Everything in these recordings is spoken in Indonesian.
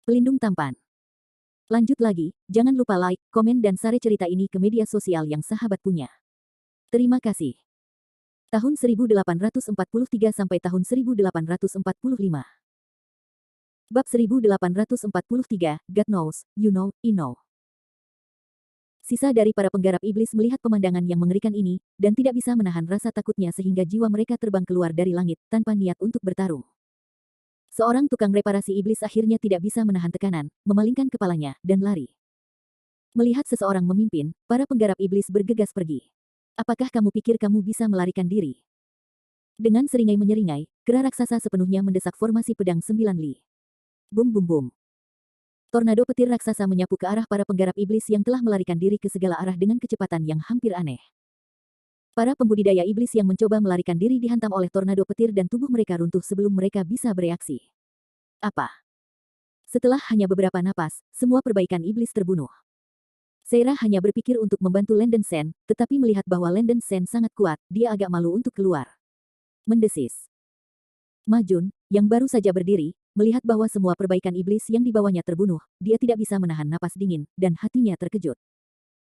Pelindung tampan. Lanjut lagi, jangan lupa like, komen dan share cerita ini ke media sosial yang sahabat punya. Terima kasih. Tahun 1843 sampai tahun 1845. Bab 1843, God knows, you know, I know. Sisa dari para penggarap iblis melihat pemandangan yang mengerikan ini, dan tidak bisa menahan rasa takutnya sehingga jiwa mereka terbang keluar dari langit, tanpa niat untuk bertarung. Seorang tukang reparasi iblis akhirnya tidak bisa menahan tekanan, memalingkan kepalanya, dan lari. Melihat seseorang memimpin, para penggarap iblis bergegas pergi. Apakah kamu pikir kamu bisa melarikan diri? Dengan seringai menyeringai, kera raksasa sepenuhnya mendesak formasi pedang 9 li. Bum bum bum. Tornado petir raksasa menyapu ke arah para penggarap iblis yang telah melarikan diri ke segala arah dengan kecepatan yang hampir aneh. Para pembudidaya iblis yang mencoba melarikan diri dihantam oleh tornado petir dan tubuh mereka runtuh sebelum mereka bisa bereaksi. Apa? Setelah hanya beberapa napas, semua perbaikan iblis terbunuh. Seira hanya berpikir untuk membantu Landen Sen, tetapi melihat bahwa Landen Sen sangat kuat, dia agak malu untuk keluar. Mendesis. Majun, yang baru saja berdiri, melihat bahwa semua perbaikan iblis yang dibawanya terbunuh, dia tidak bisa menahan napas dingin, dan hatinya terkejut.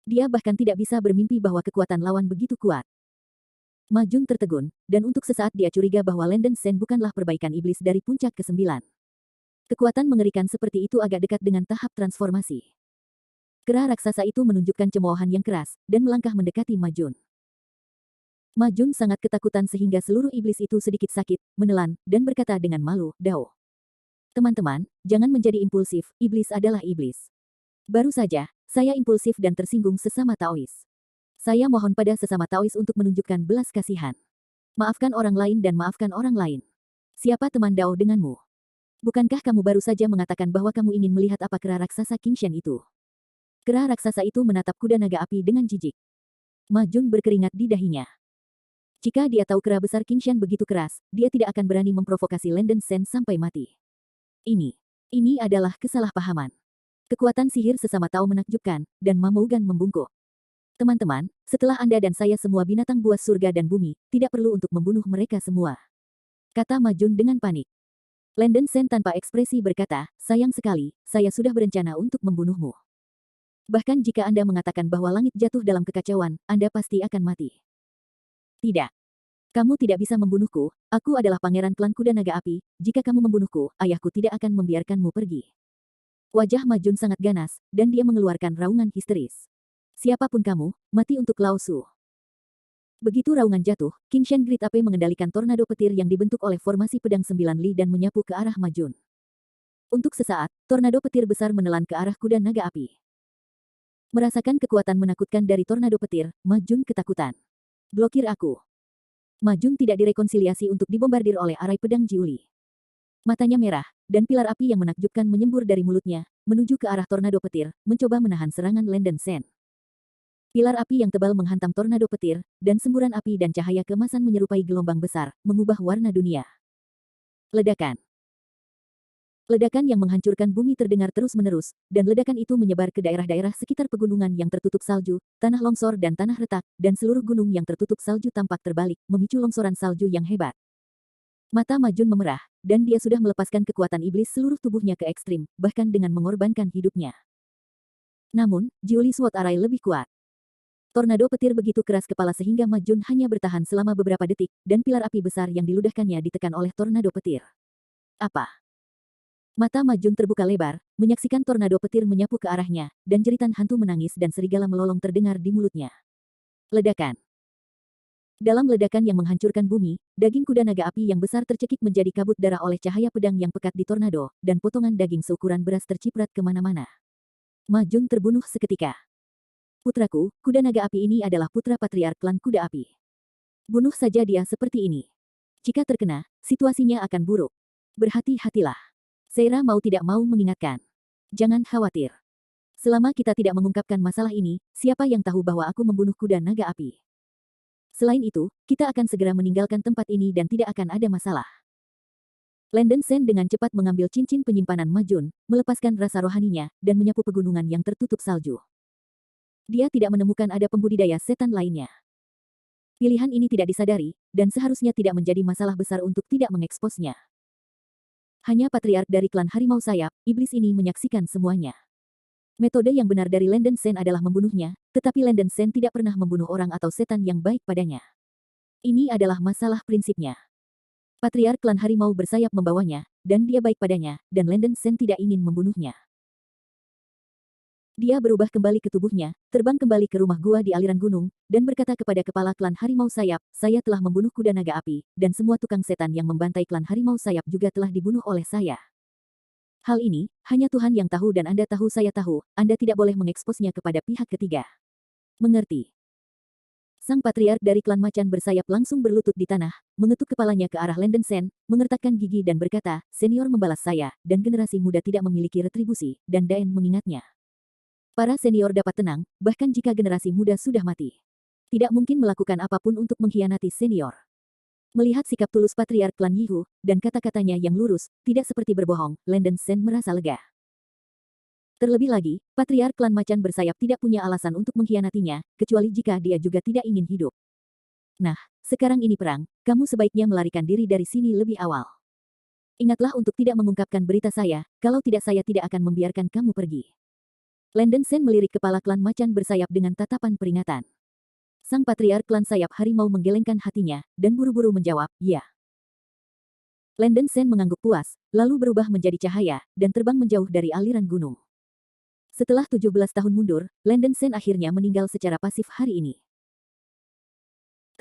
Dia bahkan tidak bisa bermimpi bahwa kekuatan lawan begitu kuat. Majun tertegun, dan untuk sesaat dia curiga bahwa Landen Sen bukanlah perbaikan iblis dari puncak ke-9. Kekuatan mengerikan seperti itu agak dekat dengan tahap transformasi. Kera raksasa itu menunjukkan cemoohan yang keras, dan melangkah mendekati Majun. Majun sangat ketakutan sehingga seluruh iblis itu sedikit sakit, menelan, dan berkata dengan malu, Dao. Teman-teman, jangan menjadi impulsif, iblis adalah iblis. Baru saja, saya impulsif dan tersinggung sesama Taois. Saya mohon pada sesama Taois untuk menunjukkan belas kasihan. Maafkan orang lain dan maafkan orang lain. Siapa teman Dao denganmu? Bukankah kamu baru saja mengatakan bahwa kamu ingin melihat apa kera raksasa Qingshan itu? Kera raksasa itu menatap kuda naga api dengan jijik. Majun berkeringat di dahinya. Jika dia tahu kera besar Qingshan begitu keras, dia tidak akan berani memprovokasi Landen Sen sampai mati. Ini adalah kesalahpahaman. Kekuatan sihir sesama Tao menakjubkan, dan Mamougan membungkuk. Teman-teman, setelah Anda dan saya semua binatang buas surga dan bumi, tidak perlu untuk membunuh mereka semua. Kata Majun dengan panik. Landen Sen tanpa ekspresi berkata, sayang sekali, saya sudah berencana untuk membunuhmu. Bahkan jika Anda mengatakan bahwa langit jatuh dalam kekacauan, Anda pasti akan mati. Tidak. Kamu tidak bisa membunuhku, aku adalah pangeran klan kuda naga api, jika kamu membunuhku, ayahku tidak akan membiarkanmu pergi. Wajah Majun sangat ganas, dan dia mengeluarkan raungan histeris. Siapapun kamu, mati untuk Lao Su. Begitu raungan jatuh, Qingshan Great Ape mengendalikan tornado petir yang dibentuk oleh formasi pedang 9 li dan menyapu ke arah Majun. Untuk sesaat, tornado petir besar menelan ke arah kuda naga api. Merasakan kekuatan menakutkan dari tornado petir, Majun ketakutan. Blokir aku. Majun tidak direkonsiliasi untuk dibombardir oleh arai pedang Jiuli. Matanya merah, dan pilar api yang menakjubkan menyembur dari mulutnya, menuju ke arah tornado petir, mencoba menahan serangan Landen Sen. Pilar api yang tebal menghantam tornado petir, dan semburan api dan cahaya kemasan menyerupai gelombang besar, mengubah warna dunia. Ledakan. Ledakan yang menghancurkan bumi terdengar terus-menerus, dan ledakan itu menyebar ke daerah-daerah sekitar pegunungan yang tertutup salju, tanah longsor dan tanah retak, dan seluruh gunung yang tertutup salju tampak terbalik, memicu longsoran salju yang hebat. Mata Majun memerah, dan dia sudah melepaskan kekuatan iblis seluruh tubuhnya ke ekstrim, bahkan dengan mengorbankan hidupnya. Namun, Jiuli Sword Arai lebih kuat. Tornado petir begitu keras kepala sehingga Majun hanya bertahan selama beberapa detik, dan pilar api besar yang diludahkannya ditekan oleh tornado petir. Apa? Mata Majun terbuka lebar, menyaksikan tornado petir menyapu ke arahnya, dan jeritan hantu menangis dan serigala melolong terdengar di mulutnya. Ledakan. Dalam ledakan yang menghancurkan bumi, daging kuda naga api yang besar tercekik menjadi kabut darah oleh cahaya pedang yang pekat di tornado, dan potongan daging seukuran beras terciprat kemana-mana. Majun terbunuh seketika. Putraku, kuda naga api ini adalah putra patriark klan kuda api. Bunuh saja dia seperti ini. Jika terkena, situasinya akan buruk. Berhati-hatilah. Seira mau tidak mau mengingatkan. Jangan khawatir. Selama kita tidak mengungkapkan masalah ini, siapa yang tahu bahwa aku membunuh kuda naga api? Selain itu, kita akan segera meninggalkan tempat ini dan tidak akan ada masalah. Landen Sen dengan cepat mengambil cincin penyimpanan Majun, melepaskan rasa rohaninya, dan menyapu pegunungan yang tertutup salju. Dia tidak menemukan ada pembudidaya setan lainnya. Pilihan ini tidak disadari, dan seharusnya tidak menjadi masalah besar untuk tidak mengeksposnya. Hanya patriark dari klan harimau sayap, iblis ini menyaksikan semuanya. Metode yang benar dari Landen Sen adalah membunuhnya, tetapi Landen Sen tidak pernah membunuh orang atau setan yang baik padanya. Ini adalah masalah prinsipnya. Patriark klan harimau bersayap membawanya, dan dia baik padanya, dan Landen Sen tidak ingin membunuhnya. Dia berubah kembali ke tubuhnya, terbang kembali ke rumah gua di aliran gunung, dan berkata kepada kepala klan harimau sayap, saya telah membunuh kuda naga api, dan semua tukang setan yang membantai klan harimau sayap juga telah dibunuh oleh saya. Hal ini, hanya Tuhan yang tahu dan Anda tahu saya tahu, Anda tidak boleh mengeksposnya kepada pihak ketiga. Mengerti? Sang patriark dari klan macan bersayap langsung berlutut di tanah, mengetuk kepalanya ke arah Landen Sen, mengertakkan gigi dan berkata, senior membalas saya, dan generasi muda tidak memiliki retribusi, dan Daen mengingatnya. Para senior dapat tenang, bahkan jika generasi muda sudah mati. Tidak mungkin melakukan apapun untuk mengkhianati senior. Melihat sikap tulus patriark klan Yihu, dan kata-katanya yang lurus, tidak seperti berbohong, Landen Sen merasa lega. Terlebih lagi, patriark klan macan bersayap tidak punya alasan untuk mengkhianatinya, kecuali jika dia juga tidak ingin hidup. Nah, sekarang ini perang, kamu sebaiknya melarikan diri dari sini lebih awal. Ingatlah untuk tidak mengungkapkan berita saya, kalau tidak saya tidak akan membiarkan kamu pergi. Landen Sen melirik kepala klan macan bersayap dengan tatapan peringatan. Sang patriark klan sayap harimau menggelengkan hatinya, dan buru-buru menjawab, ya. Landen Sen mengangguk puas, lalu berubah menjadi cahaya, dan terbang menjauh dari aliran gunung. Setelah 17 tahun mundur, Landen Sen akhirnya meninggal secara pasif hari ini.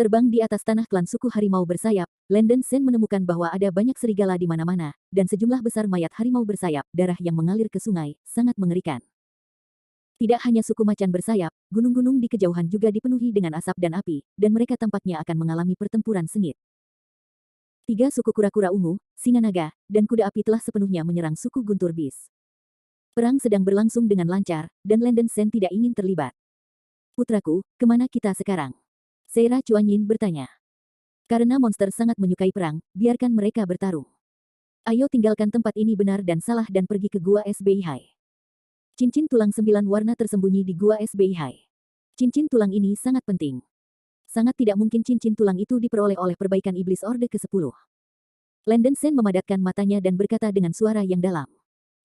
Terbang di atas tanah klan suku harimau bersayap, Landen Sen menemukan bahwa ada banyak serigala di mana-mana, dan sejumlah besar mayat harimau bersayap, darah yang mengalir ke sungai, sangat mengerikan. Tidak hanya suku macan bersayap, gunung-gunung di kejauhan juga dipenuhi dengan asap dan api, dan mereka tampaknya akan mengalami pertempuran sengit. 3 suku kura-kura ungu, singa naga, dan kuda api telah sepenuhnya menyerang suku guntur bis. Perang sedang berlangsung dengan lancar, dan Landen Sen tidak ingin terlibat. Putraku, kemana kita sekarang? Seira Chuanyin bertanya. Karena monster sangat menyukai perang, biarkan mereka bertarung. Ayo tinggalkan tempat ini benar dan salah dan pergi ke gua SBI. Cincin tulang 9 warna tersembunyi di gua SBI. Cincin tulang ini sangat penting. Sangat tidak mungkin cincin tulang itu diperoleh oleh perbaikan iblis Orde ke-10. Landen Sen memadatkan matanya dan berkata dengan suara yang dalam.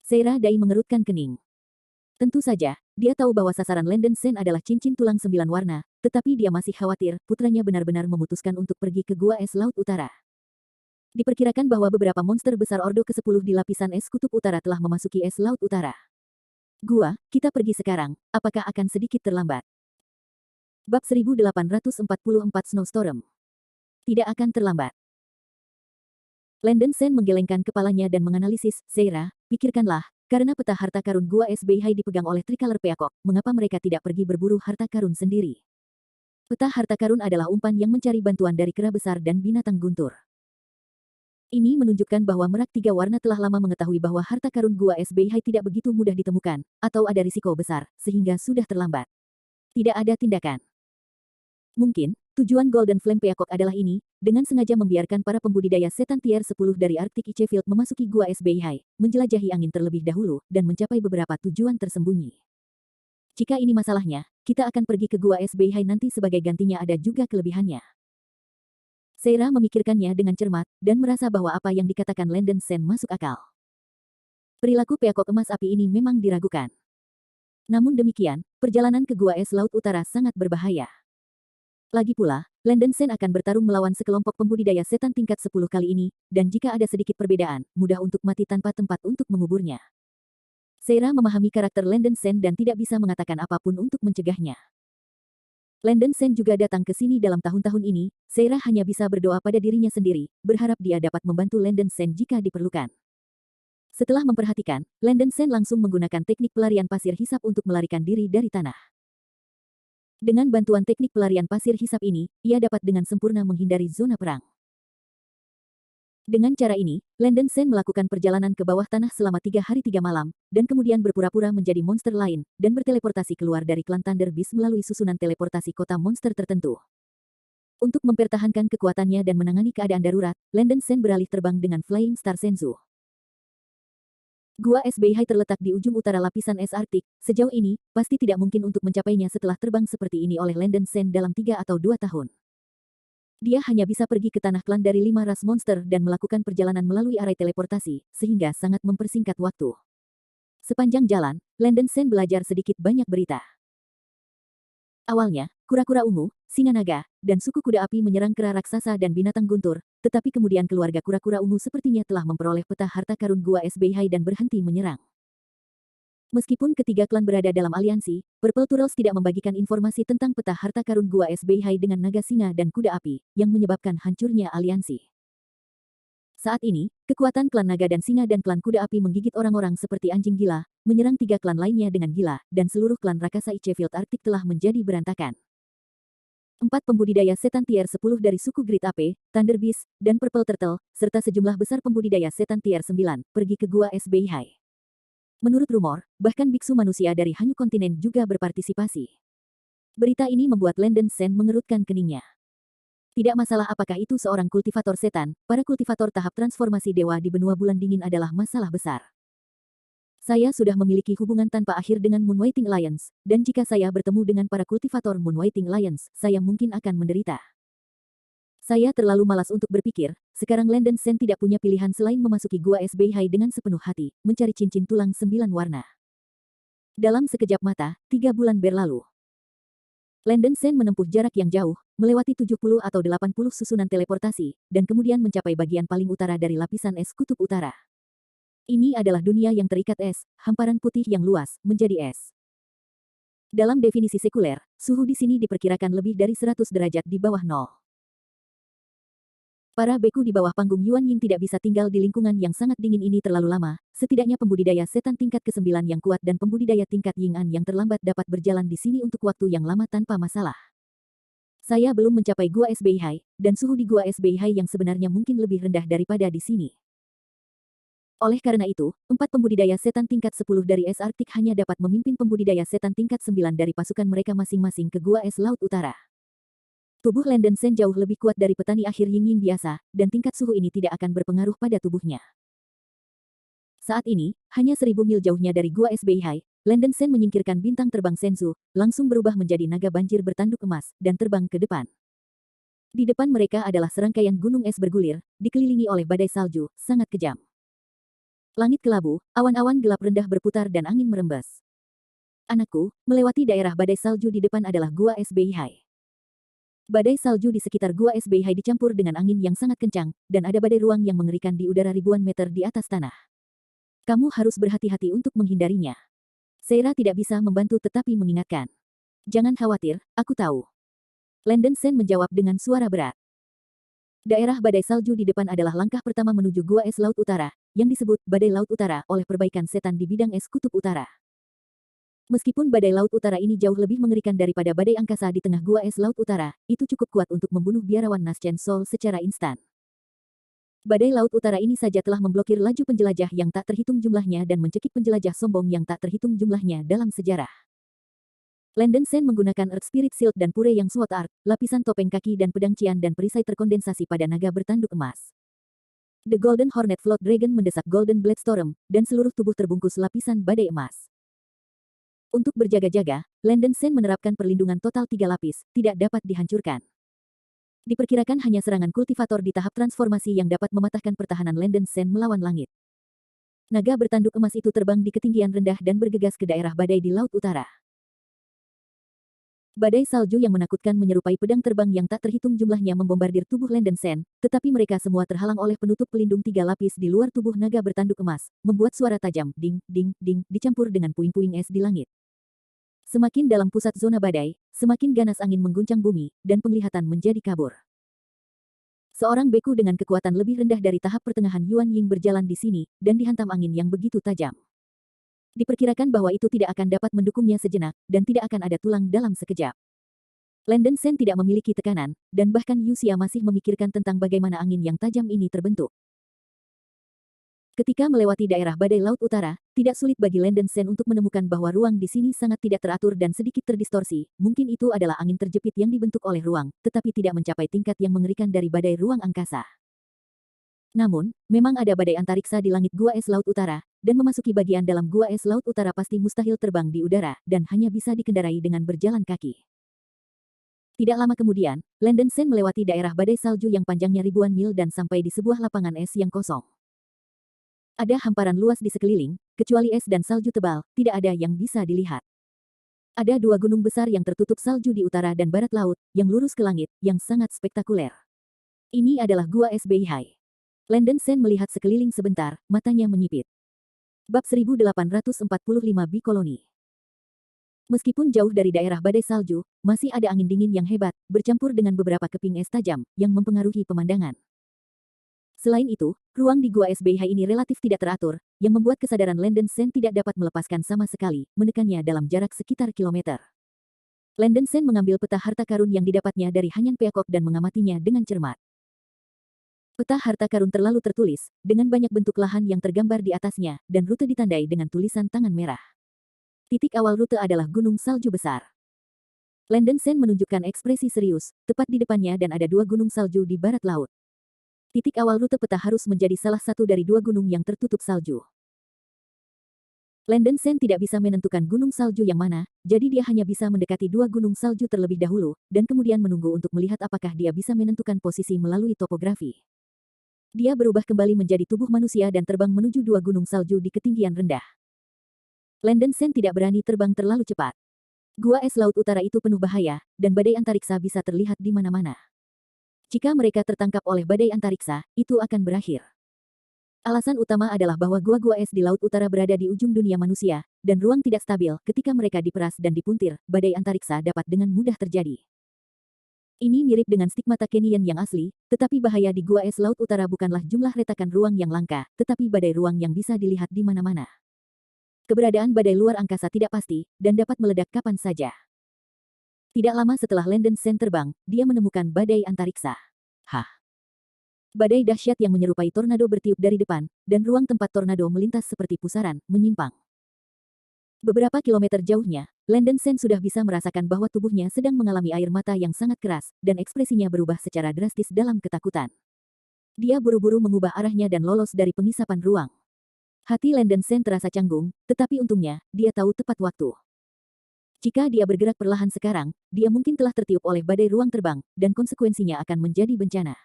Seira Dai mengerutkan kening. Tentu saja, dia tahu bahwa sasaran Landen Sen adalah cincin tulang 9 warna, tetapi dia masih khawatir putranya benar-benar memutuskan untuk pergi ke gua es Laut Utara. Diperkirakan bahwa beberapa monster besar Ordo ke-10 di lapisan es Kutub Utara telah memasuki es Laut Utara. Gua, kita pergi sekarang, apakah akan sedikit terlambat? Bab 1844 Snowstorm. Tidak akan terlambat. Landen Sen menggelengkan kepalanya dan menganalisis, Seira, pikirkanlah, karena peta harta karun gua SBI dipegang oleh Tricolor Peacock, mengapa mereka tidak pergi berburu harta karun sendiri? Peta harta karun adalah umpan yang mencari bantuan dari kera besar dan binatang guntur. Ini menunjukkan bahwa Merak 3 Warna telah lama mengetahui bahwa harta karun gua SBI tidak begitu mudah ditemukan, atau ada risiko besar, sehingga sudah terlambat. Tidak ada tindakan. Mungkin, tujuan Golden Flame Peacock adalah ini, dengan sengaja membiarkan para pembudidaya setan tier 10 dari Arctic Icefield memasuki gua SBI, menjelajahi angin terlebih dahulu, dan mencapai beberapa tujuan tersembunyi. Jika ini masalahnya, kita akan pergi ke gua SBI nanti sebagai gantinya ada juga kelebihannya. Seira memikirkannya dengan cermat, dan merasa bahwa apa yang dikatakan Landen Sen masuk akal. Perilaku Peacock emas api ini memang diragukan. Namun demikian, perjalanan ke gua es Laut Utara sangat berbahaya. Lagi pula, Landen Sen akan bertarung melawan sekelompok pembudidaya setan tingkat 10 kali ini, dan jika ada sedikit perbedaan, mudah untuk mati tanpa tempat untuk menguburnya. Seira memahami karakter Landen Sen dan tidak bisa mengatakan apapun untuk mencegahnya. Landen Sen juga datang ke sini dalam tahun-tahun ini, Seira hanya bisa berdoa pada dirinya sendiri, berharap dia dapat membantu Landen Sen jika diperlukan. Setelah memperhatikan, Landen Sen langsung menggunakan teknik pelarian pasir hisap untuk melarikan diri dari tanah. Dengan bantuan teknik pelarian pasir hisap ini, ia dapat dengan sempurna menghindari zona perang. Dengan cara ini, Landen Sen melakukan perjalanan ke bawah tanah selama 3 hari 3 malam, dan kemudian berpura-pura menjadi monster lain, dan berteleportasi keluar dari klan Thunder Beast melalui susunan teleportasi kota monster tertentu. Untuk mempertahankan kekuatannya dan menangani keadaan darurat, Landen Sen beralih terbang dengan Flying Star Senzu. Gua SBI terletak di ujung utara lapisan es Arktik, sejauh ini, pasti tidak mungkin untuk mencapainya setelah terbang seperti ini oleh Landen Sen dalam 3 atau 2 tahun. Dia hanya bisa pergi ke tanah klan dari 5 ras monster dan melakukan perjalanan melalui arai teleportasi, sehingga sangat mempersingkat waktu. Sepanjang jalan, Landon Sen belajar sedikit banyak berita. Awalnya, kura-kura ungu, singa naga, dan suku kuda api menyerang kera raksasa dan binatang guntur, tetapi kemudian keluarga kura-kura ungu sepertinya telah memperoleh peta harta karun Gua SBI dan berhenti menyerang. Meskipun ketiga klan berada dalam aliansi, Purple Turtles tidak membagikan informasi tentang peta harta karun Gua SBI dengan naga singa dan kuda api, yang menyebabkan hancurnya aliansi. Saat ini, kekuatan klan naga dan singa dan klan kuda api menggigit orang-orang seperti anjing gila, menyerang 3 klan lainnya dengan gila, dan seluruh klan raksasa Icefield Arctic telah menjadi berantakan. 4 pembudidaya setan tier 10 dari suku Great Ape, Thunder Beast, dan Purple Turtle, serta sejumlah besar pembudidaya setan tier 9, pergi ke Gua SBI. Menurut rumor, bahkan biksu manusia dari Hanyu Kontinen juga berpartisipasi. Berita ini membuat Landon Sen mengerutkan keningnya. Tidak masalah apakah itu seorang kultivator setan, para kultivator tahap transformasi dewa di benua bulan dingin adalah masalah besar. Saya sudah memiliki hubungan tanpa akhir dengan Moonwaiting Alliance, dan jika saya bertemu dengan para kultivator Moonwaiting Alliance, saya mungkin akan menderita. Saya terlalu malas untuk berpikir, sekarang Landon Sen tidak punya pilihan selain memasuki Gua SBI dengan sepenuh hati, mencari cincin tulang 9 warna. Dalam sekejap mata, 3 bulan berlalu. Landon Sen menempuh jarak yang jauh, melewati 70 atau 80 susunan teleportasi, dan kemudian mencapai bagian paling utara dari lapisan es kutub utara. Ini adalah dunia yang terikat es, hamparan putih yang luas, menjadi es. Dalam definisi sekuler, suhu di sini diperkirakan lebih dari 100 derajat di bawah nol. Para beku di bawah panggung Yuan Ying tidak bisa tinggal di lingkungan yang sangat dingin ini terlalu lama, setidaknya pembudidaya setan tingkat ke-9 yang kuat dan pembudidaya tingkat Ying An yang terlambat dapat berjalan di sini untuk waktu yang lama tanpa masalah. Saya belum mencapai Gua SBI, dan suhu di Gua SBI yang sebenarnya mungkin lebih rendah daripada di sini. Oleh karena itu, 4 pembudidaya setan tingkat 10 dari es Arktik hanya dapat memimpin pembudidaya setan tingkat 9 dari pasukan mereka masing-masing ke Gua Es Laut Utara. Tubuh Landon Sen jauh lebih kuat dari petani akhir Ying Ying biasa, dan tingkat suhu ini tidak akan berpengaruh pada tubuhnya. Saat ini, hanya 1000 mil jauhnya dari Gua SBI, Landon Sen menyingkirkan bintang terbang Senzu, langsung berubah menjadi naga banjir bertanduk emas, dan terbang ke depan. Di depan mereka adalah serangkaian gunung es bergulir, dikelilingi oleh badai salju, sangat kejam. Langit kelabu, awan-awan gelap rendah berputar dan angin merembes. Anakku, melewati daerah badai salju di depan adalah Gua SBI. Badai salju di sekitar Gua SBI dicampur dengan angin yang sangat kencang, dan ada badai ruang yang mengerikan di udara ribuan meter di atas tanah. Kamu harus berhati-hati untuk menghindarinya. Seira tidak bisa membantu tetapi mengingatkan. Jangan khawatir, aku tahu. Landon Sen menjawab dengan suara berat. Daerah badai salju di depan adalah langkah pertama menuju Gua Es Laut Utara, yang disebut Badai Laut Utara oleh perbaikan setan di bidang es kutub utara. Meskipun badai laut utara ini jauh lebih mengerikan daripada badai angkasa di tengah Gua Es Laut Utara, itu cukup kuat untuk membunuh biarawan Naschen Soul secara instan. Badai laut utara ini saja telah memblokir laju penjelajah yang tak terhitung jumlahnya dan mencekik penjelajah sombong yang tak terhitung jumlahnya dalam sejarah. Landon Sen menggunakan Earth Spirit Shield dan pure yang SWOT Art, lapisan topeng kaki dan pedang cian dan perisai terkondensasi pada naga bertanduk emas. The Golden Hornet Float Dragon mendesak Golden Blade Storm, dan seluruh tubuh terbungkus lapisan badai emas. Untuk berjaga-jaga, Landon Sen menerapkan perlindungan total 3 lapis, tidak dapat dihancurkan. Diperkirakan hanya serangan kultivator di tahap transformasi yang dapat mematahkan pertahanan Landon Sen melawan langit. Naga bertanduk emas itu terbang di ketinggian rendah dan bergegas ke daerah badai di Laut Utara. Badai salju yang menakutkan menyerupai pedang terbang yang tak terhitung jumlahnya membombardir tubuh Landon Sen, tetapi mereka semua terhalang oleh penutup pelindung 3 lapis di luar tubuh naga bertanduk emas, membuat suara tajam, ding, ding, ding, dicampur dengan puing-puing es di langit. Semakin dalam pusat zona badai, semakin ganas angin mengguncang bumi, dan penglihatan menjadi kabur. Seorang beku dengan kekuatan lebih rendah dari tahap pertengahan Yuan Ying berjalan di sini, dan dihantam angin yang begitu tajam. Diperkirakan bahwa itu tidak akan dapat mendukungnya sejenak, dan tidak akan ada tulang dalam sekejap. Landon Sen tidak memiliki tekanan, dan bahkan Yuxia masih memikirkan tentang bagaimana angin yang tajam ini terbentuk. Ketika melewati daerah badai Laut Utara, tidak sulit bagi Landon Sen untuk menemukan bahwa ruang di sini sangat tidak teratur dan sedikit terdistorsi. Mungkin itu adalah angin terjepit yang dibentuk oleh ruang, tetapi tidak mencapai tingkat yang mengerikan dari badai ruang angkasa. Namun, memang ada badai antariksa di langit Gua Es Laut Utara, dan memasuki bagian dalam Gua Es Laut Utara pasti mustahil terbang di udara, dan hanya bisa dikendarai dengan berjalan kaki. Tidak lama kemudian, Landen Sen melewati daerah badai salju yang panjangnya ribuan mil dan sampai di sebuah lapangan es yang kosong. Ada hamparan luas di sekeliling, kecuali es dan salju tebal, tidak ada yang bisa dilihat. Ada dua gunung besar yang tertutup salju di utara dan barat laut, yang lurus ke langit, yang sangat spektakuler. Ini adalah Gua Es Beihai. Landen Sen melihat sekeliling sebentar, matanya menyipit. Bab 1845 Bikoloni. Meskipun jauh dari daerah badai salju, masih ada angin dingin yang hebat, bercampur dengan beberapa keping es tajam, yang mempengaruhi pemandangan. Selain itu, ruang di Gua SBH ini relatif tidak teratur, yang membuat kesadaran Landen Sen tidak dapat melepaskan sama sekali, menekannya dalam jarak sekitar kilometer. Landen Sen mengambil peta harta karun yang didapatnya dari Hanyan Peakok dan mengamatinya dengan cermat. Peta harta karun terlalu tertulis, dengan banyak bentuk lahan yang tergambar di atasnya, dan rute ditandai dengan tulisan tangan merah. Titik awal rute adalah gunung salju besar. Landen Sen menunjukkan ekspresi serius, tepat di depannya dan ada dua gunung salju di barat laut. Titik awal rute peta harus menjadi salah satu dari dua gunung yang tertutup salju. Landen Sen tidak bisa menentukan gunung salju yang mana, jadi dia hanya bisa mendekati dua gunung salju terlebih dahulu, dan kemudian menunggu untuk melihat apakah dia bisa menentukan posisi melalui topografi. Dia berubah kembali menjadi tubuh manusia dan terbang menuju dua gunung salju di ketinggian rendah. Landen Sen tidak berani terbang terlalu cepat. Gua es laut utara itu penuh bahaya, dan badai antariksa bisa terlihat di mana-mana. Jika mereka tertangkap oleh badai antariksa, itu akan berakhir. Alasan utama adalah bahwa gua-gua es di laut utara berada di ujung dunia manusia, dan ruang tidak stabil. Ketika mereka diperas dan dipuntir, badai antariksa dapat dengan mudah terjadi. Ini mirip dengan stigmata Canyon yang asli, tetapi bahaya di gua es laut utara bukanlah jumlah retakan ruang yang langka, tetapi badai ruang yang bisa dilihat di mana-mana. Keberadaan badai luar angkasa tidak pasti, dan dapat meledak kapan saja. Tidak lama setelah Landen Sen terbang, dia menemukan badai antariksa. Hah! Badai dahsyat yang menyerupai tornado bertiup dari depan, dan ruang tempat tornado melintas seperti pusaran, menyimpang. Beberapa kilometer jauhnya, Landen Sen sudah bisa merasakan bahwa tubuhnya sedang mengalami air mata yang sangat keras, dan ekspresinya berubah secara drastis dalam ketakutan. Dia buru-buru mengubah arahnya dan lolos dari pengisapan ruang. Hati Landen Sen terasa canggung, tetapi untungnya, dia tahu tepat waktu. Jika dia bergerak perlahan sekarang, dia mungkin telah tertiup oleh badai ruang terbang, dan konsekuensinya akan menjadi bencana.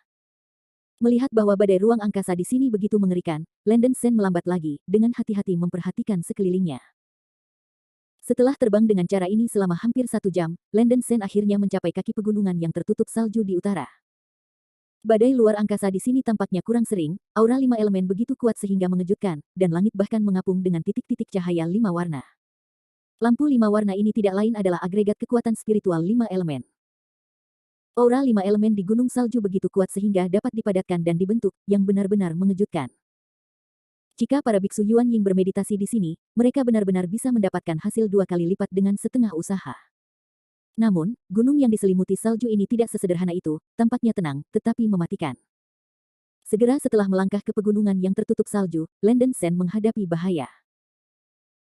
Melihat bahwa badai ruang angkasa di sini begitu mengerikan, Landen Sen melambat lagi, dengan hati-hati memperhatikan sekelilingnya. Setelah terbang dengan cara ini selama hampir 1 jam, Landen Sen akhirnya mencapai kaki pegunungan yang tertutup salju di utara. Badai luar angkasa di sini tampaknya kurang sering, aura 5 elemen begitu kuat sehingga mengejutkan, dan langit bahkan mengapung dengan titik-titik cahaya 5 warna. Lampu 5 warna ini tidak lain adalah agregat kekuatan spiritual 5 elemen. Aura 5 elemen di gunung salju begitu kuat sehingga dapat dipadatkan dan dibentuk, yang benar-benar mengejutkan. Jika para biksu Yuan Ying bermeditasi di sini, mereka benar-benar bisa mendapatkan hasil 2 kali lipat dengan setengah usaha. Namun, gunung yang diselimuti salju ini tidak sesederhana itu, tampaknya tenang, tetapi mematikan. Segera setelah melangkah ke pegunungan yang tertutup salju, Landen Sen menghadapi bahaya.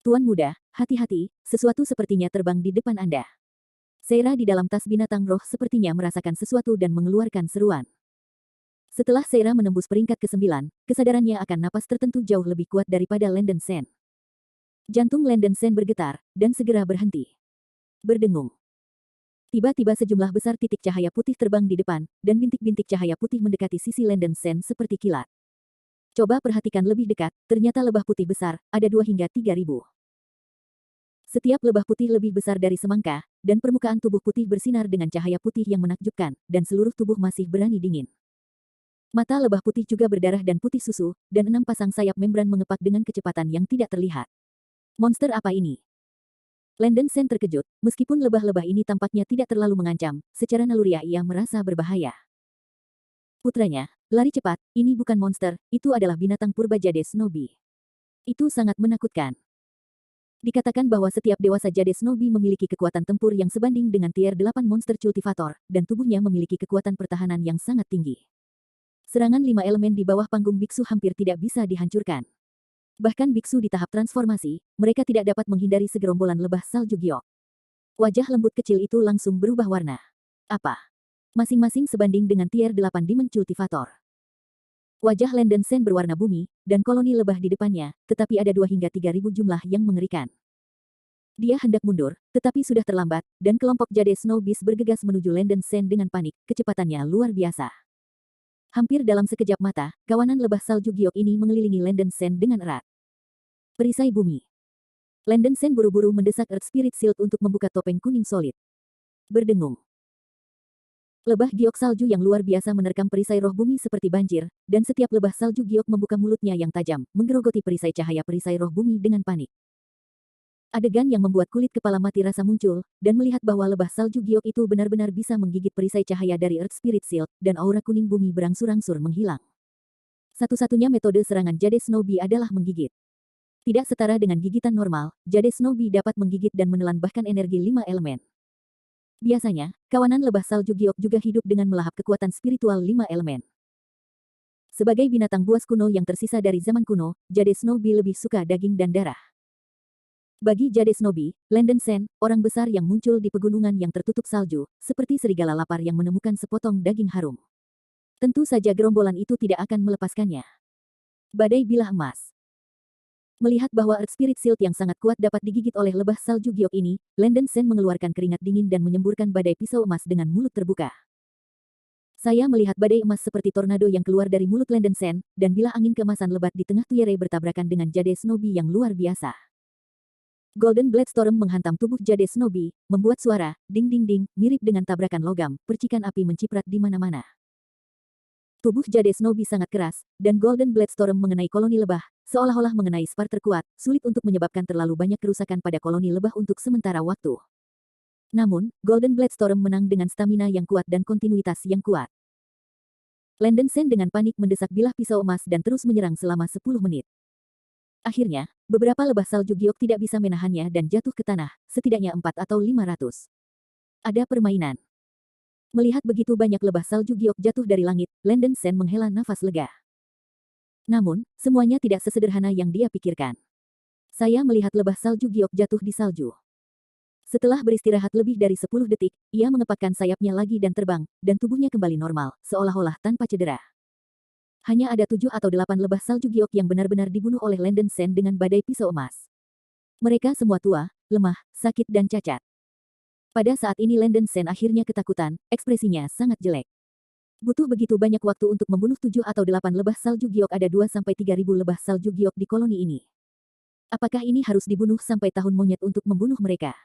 Tuan muda, hati-hati, sesuatu sepertinya terbang di depan Anda. Seira di dalam tas binatang roh sepertinya merasakan sesuatu dan mengeluarkan seruan. Setelah Seira menembus peringkat ke-9, kesadarannya akan napas tertentu jauh lebih kuat daripada Landen Sen. Jantung Landen Sen bergetar, dan segera berhenti. Berdengung. Tiba-tiba sejumlah besar titik cahaya putih terbang di depan, dan bintik-bintik cahaya putih mendekati sisi Landen Sen seperti kilat. Coba perhatikan lebih dekat, ternyata lebah putih besar, ada 2 hingga 3.000. Setiap lebah putih lebih besar dari semangka, dan permukaan tubuh putih bersinar dengan cahaya putih yang menakjubkan, dan seluruh tubuh masih berani dingin. Mata lebah putih juga berdarah dan putih susu, dan 6 pasang sayap membran mengepak dengan kecepatan yang tidak terlihat. Monster apa ini? Landen Sen terkejut, meskipun lebah-lebah ini tampaknya tidak terlalu mengancam, secara naluriah ia merasa berbahaya. Putranya, lari cepat, ini bukan monster, itu adalah binatang purba jade Shinobi. Itu sangat menakutkan. Dikatakan bahwa setiap dewasa jade Shinobi memiliki kekuatan tempur yang sebanding dengan tier 8 monster cultivator, dan tubuhnya memiliki kekuatan pertahanan yang sangat tinggi. Serangan 5 elemen di bawah panggung biksu hampir tidak bisa dihancurkan. Bahkan biksu di tahap transformasi, mereka tidak dapat menghindari segerombolan lebah salju giok. Wajah lembut kecil itu langsung berubah warna. Apa? Masing-masing sebanding dengan tier 8 Demon Cultivator. Wajah Landen Sen berwarna bumi, dan koloni lebah di depannya, tetapi ada 2 hingga 3.000 jumlah yang mengerikan. Dia hendak mundur, tetapi sudah terlambat, dan kelompok Jade Snow Beast bergegas menuju Landen Sen dengan panik, kecepatannya luar biasa. Hampir dalam sekejap mata, kawanan lebah salju giok ini mengelilingi Landen Sen dengan erat. Perisai bumi. Landen Sen buru-buru mendesak Earth Spirit Shield untuk membuka topeng kuning solid. Berdengung. Lebah giok salju yang luar biasa menerkam perisai roh bumi seperti banjir, dan setiap lebah salju giok membuka mulutnya yang tajam, menggerogoti perisai cahaya perisai roh bumi dengan panik. Adegan yang membuat kulit kepala mati rasa muncul, dan melihat bahwa lebah salju giok itu benar-benar bisa menggigit perisai cahaya dari Earth Spirit Shield, dan aura kuning bumi berangsur-angsur menghilang. Satu-satunya metode serangan Jade Snowbee adalah menggigit. Tidak setara dengan gigitan normal, Jade Snowbee dapat menggigit dan menelan bahkan energi 5 elemen. Biasanya, kawanan lebah salju giok juga hidup dengan melahap kekuatan spiritual 5 elemen. Sebagai binatang buas kuno yang tersisa dari zaman kuno, Jade Snowbee lebih suka daging dan darah. Bagi Jade Snowbee, Landen Sen, orang besar yang muncul di pegunungan yang tertutup salju, seperti serigala lapar yang menemukan sepotong daging harum. Tentu saja gerombolan itu tidak akan melepaskannya. Badai bilah emas. Melihat bahwa Earth Spirit Shield yang sangat kuat dapat digigit oleh lebah salju giok ini, Landen Sen mengeluarkan keringat dingin dan menyemburkan badai pisau emas dengan mulut terbuka. Saya melihat badai emas seperti tornado yang keluar dari mulut Landen Sen, dan bilah angin keemasan lebat di tengah tuyere bertabrakan dengan Jade Snowbee yang luar biasa. Golden Blade Storm menghantam tubuh Jade Snowbee, membuat suara, ding-ding-ding, mirip dengan tabrakan logam, percikan api menciprat di mana-mana. Tubuh Jade Snowbee sangat keras, dan Golden Blade Storm mengenai koloni lebah, seolah-olah mengenai spar terkuat, sulit untuk menyebabkan terlalu banyak kerusakan pada koloni lebah untuk sementara waktu. Namun, Golden Blade Storm menang dengan stamina yang kuat dan kontinuitas yang kuat. Landen Sen dengan panik mendesak bilah pisau emas dan terus menyerang selama 10 menit. Akhirnya, beberapa lebah salju giok tidak bisa menahannya dan jatuh ke tanah, setidaknya 4 atau 500. Ada permainan. Melihat begitu banyak lebah salju giok jatuh dari langit, Landen Sen menghela nafas lega. Namun, semuanya tidak sesederhana yang dia pikirkan. Saya melihat lebah salju giok jatuh di salju. Setelah beristirahat lebih dari 10 detik, ia mengepakkan sayapnya lagi dan terbang, dan tubuhnya kembali normal, seolah-olah tanpa cedera. Hanya ada 7 atau 8 lebah salju giok yang benar-benar dibunuh oleh Landen Sen dengan badai pisau emas. Mereka semua tua, lemah, sakit dan cacat. Pada saat ini Landen Sen akhirnya ketakutan, ekspresinya sangat jelek. Butuh begitu banyak waktu untuk membunuh 7 atau 8 lebah salju giok. Ada 2-3 ribu lebah salju giok di koloni ini. Apakah ini harus dibunuh sampai tahun monyet untuk membunuh mereka?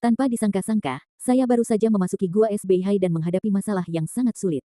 Tanpa disangka-sangka, saya baru saja memasuki gua SBI dan menghadapi masalah yang sangat sulit.